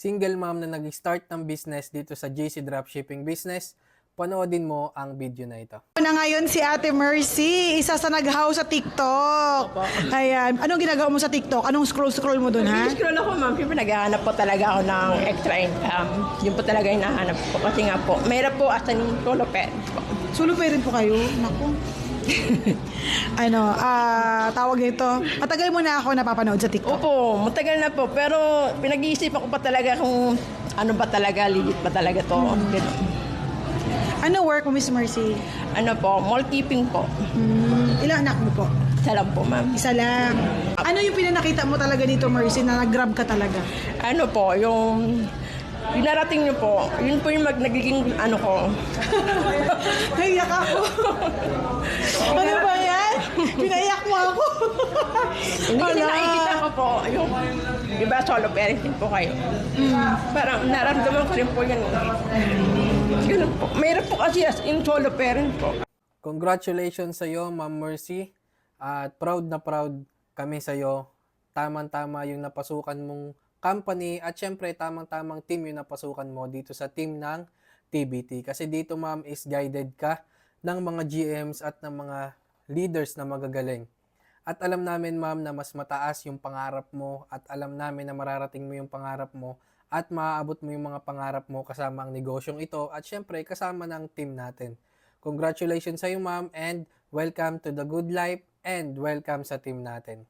Single mom na nag-start ng business dito sa JC Dropshipping Business, panoodin mo ang video na ito. Na ngayon si Ate Mercy, isa sa nag-how sa TikTok. Ayan. Anong ginagawa mo sa TikTok? Anong scroll mo dun, ha? Scroll ako, ma'am. Siyempre, naghahanap po talaga ako ng extra income. Yun po talaga yung nahanap ko. Kasi nga po, mahirap po as in solo parent po. Solo parent po kayo? Naku. Tawag nito. Matagal mo na ako napapanood sa TikTok. Opo, matagal na po. Pero pinag-iisipan ko pa talaga kung ano ba talaga, legit ba talaga to. Ganun. Ano work mo, Miss Mercy? Ano po, mall keeping po. Ilang anak mo po? Isa lang po, ma'am. Isa lang. Ano yung pinanakita mo talaga dito, Mercy, na nag-grab ka talaga? Ano po, yung narating niyo po, yun po yung nagiging ano ko. Naiyak ako. Ano ba yan? Pinaiyak mo ako. Hindi kasi nakikita ko po, yung, iba solo parenting po kayo. Parang naramdaman ko rin po yan. Ganun po. Mayroon po kasi as in solo parent po. Congratulations sa iyo, Ma'am Mercy. At proud na proud kami sa iyo. Tamang-tama yung napasukan mong company at syempre tamang-tamang team yung napasukan mo dito sa team ng TBT. Kasi dito, ma'am, is guided ka ng mga GMs at ng mga leaders na magagaling. At alam namin, ma'am, na mas mataas yung pangarap mo at alam namin na mararating mo yung pangarap mo at maaabot mo yung mga pangarap mo kasama ang negosyong ito at syempre kasama ng team natin. Congratulations sa iyo, ma'am, and welcome to the good life and welcome sa team natin.